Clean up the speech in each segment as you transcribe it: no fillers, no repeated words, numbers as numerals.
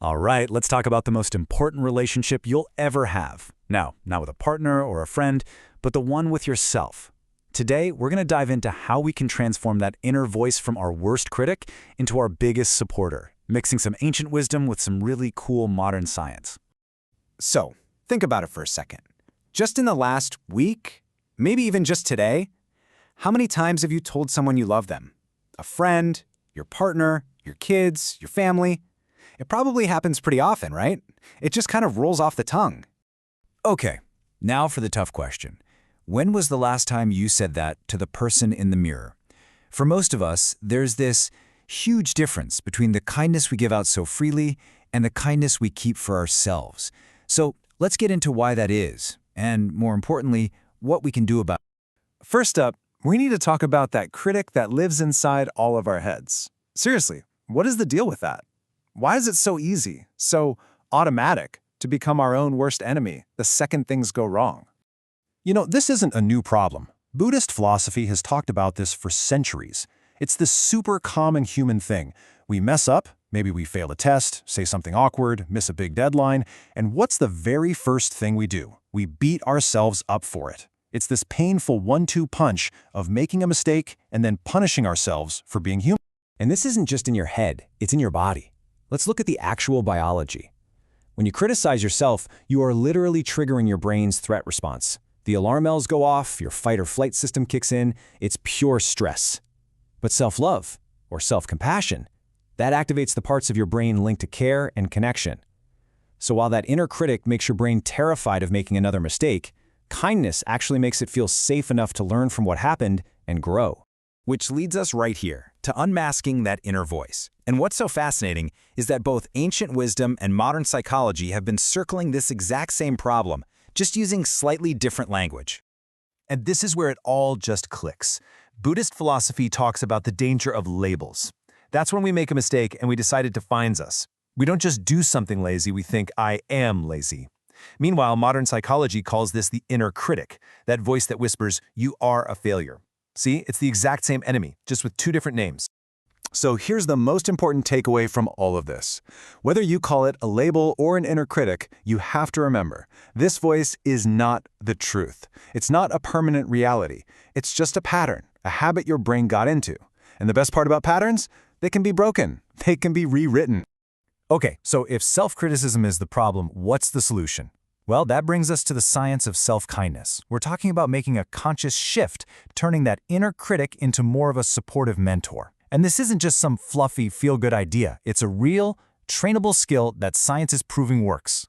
All right, let's talk about the most important relationship you'll ever have. Now, not with a partner or a friend, but the one with yourself. Today, we're going to dive into how we can transform that inner voice from our worst critic into our biggest supporter, mixing some ancient wisdom with some really cool modern science. So, think about it for a second. Just in the last week, maybe even just today, how many times have you told someone you love them? A friend, your partner, your kids, your family? It probably happens pretty often, right? It just kind of rolls off the tongue. Okay, now for the tough question. When was the last time you said that to the person in the mirror? For most of us, there's this huge difference between the kindness we give out so freely and the kindness we keep for ourselves. So let's get into why that is, and more importantly, what we can do about it. First up, we need to talk about that critic that lives inside all of our heads. Seriously, what is the deal with that? Why is it so easy, so automatic, to become our own worst enemy the second things go wrong? This isn't a new problem. Buddhist philosophy has talked about this for centuries. It's this super common human thing. We mess up, maybe we fail a test, say something awkward, miss a big deadline, and what's the very first thing we do? We beat ourselves up for it. It's this painful 1-2 punch of making a mistake and then punishing ourselves for being human. And this isn't just in your head, it's in your body. Let's look at the actual biology. When you criticize yourself, you are literally triggering your brain's threat response. The alarm bells go off, your fight or flight system kicks in, it's pure stress. But self-love, or self-compassion, that activates the parts of your brain linked to care and connection. So while that inner critic makes your brain terrified of making another mistake, kindness actually makes it feel safe enough to learn from what happened and grow. Which leads us right here to unmasking that inner voice. And what's so fascinating is that both ancient wisdom and modern psychology have been circling this exact same problem, just using slightly different language. And this is where it all just clicks. Buddhist philosophy talks about the danger of labels. That's when we make a mistake and we decide it defines us. We don't just do something lazy, we think, I am lazy. Meanwhile, modern psychology calls this the inner critic, that voice that whispers, you are a failure. See, it's the exact same enemy, just with two different names. So here's the most important takeaway from all of this. Whether you call it a label or an inner critic, you have to remember, this voice is not the truth. It's not a permanent reality. It's just a pattern, a habit your brain got into. And the best part about patterns? They can be broken. They can be rewritten. Okay, so if self-criticism is the problem, what's the solution? Well, that brings us to the science of self-kindness. We're talking about making a conscious shift, turning that inner critic into more of a supportive mentor. And this isn't just some fluffy, feel-good idea. It's a real, trainable skill that science is proving works.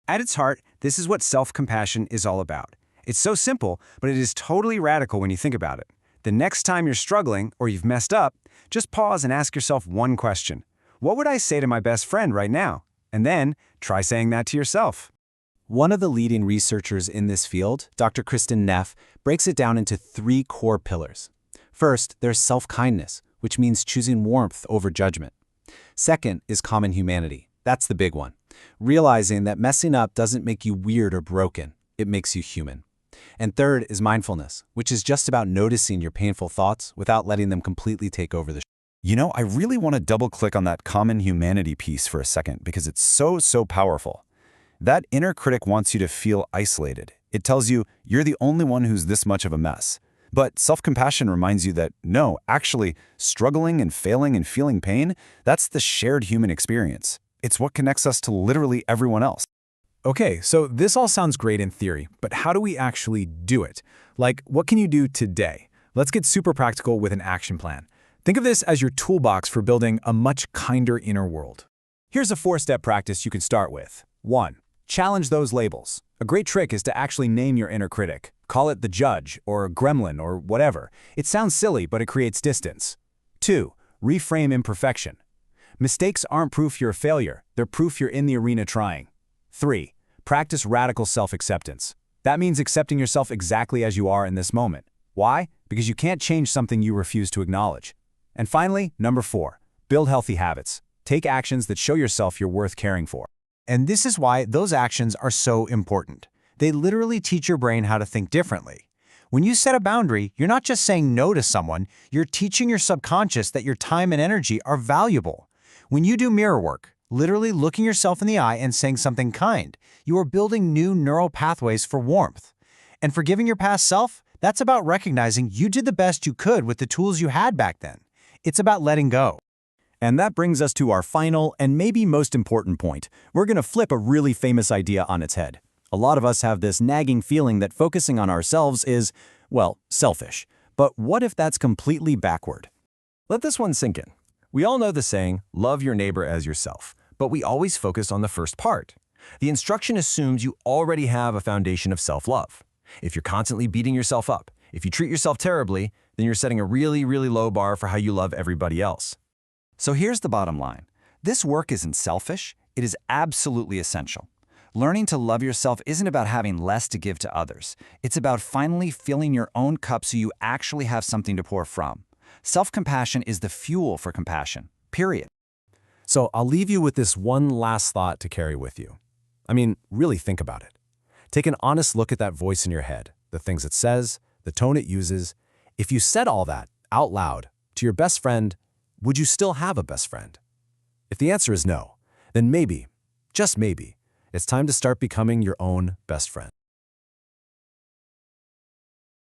At its heart, this is what self-compassion is all about. It's so simple, but it is totally radical when you think about it. The next time you're struggling or you've messed up, just pause and ask yourself one question. What would I say to my best friend right now? And then try saying that to yourself. One of the leading researchers in this field, Dr. Kristin Neff, breaks it down into 3 core pillars. First, there's self-kindness, which means choosing warmth over judgment. Second is common humanity. That's the big one. Realizing that messing up doesn't make you weird or broken. It makes you human. And third is mindfulness, which is just about noticing your painful thoughts without letting them completely take over the show. I really want to double-click on that common humanity piece for a second because it's so powerful. That inner critic wants you to feel isolated. It tells you you're the only one who's this much of a mess. But self-compassion reminds you that, no, actually, struggling and failing and feeling pain, that's the shared human experience. It's what connects us to literally everyone else. Okay, so this all sounds great in theory, but how do we actually do it? Like, what can you do today? Let's get super practical with an action plan. Think of this as your toolbox for building a much kinder inner world. Here's a 4-step practice you can start with. 1. Challenge those labels. A great trick is to actually name your inner critic. Call it the judge, or gremlin, or whatever. It sounds silly, but it creates distance. 2. Reframe imperfection. Mistakes aren't proof you're a failure. They're proof you're in the arena trying. 3. Practice radical self-acceptance. That means accepting yourself exactly as you are in this moment. Why? Because you can't change something you refuse to acknowledge. And finally, number 4. Build healthy habits. Take actions that show yourself you're worth caring for. And this is why those actions are so important. They literally teach your brain how to think differently. When you set a boundary, you're not just saying no to someone, you're teaching your subconscious that your time and energy are valuable. When you do mirror work, Literally looking yourself in the eye and saying something kind. You are building new neural pathways for warmth. And forgiving your past self, that's about recognizing you did the best you could with the tools you had back then. It's about letting go. And that brings us to our final and maybe most important point. We're going to flip a really famous idea on its head. A lot of us have this nagging feeling that focusing on ourselves is, well, selfish. But what if that's completely backward? Let this one sink in. We all know the saying, love your neighbor as yourself, but we always focus on the first part. The instruction assumes you already have a foundation of self-love. If you're constantly beating yourself up, if you treat yourself terribly, then you're setting a really, really low bar for how you love everybody else. So here's the bottom line. This work isn't selfish, it is absolutely essential. Learning to love yourself isn't about having less to give to others. It's about finally filling your own cup so you actually have something to pour from. Self-compassion is the fuel for compassion, period. So I'll leave you with this one last thought to carry with you. I mean, really think about it. Take an honest look at that voice in your head, the things it says, the tone it uses. If you said all that out loud to your best friend, would you still have a best friend? If the answer is no, then maybe, just maybe, it's time to start becoming your own best friend.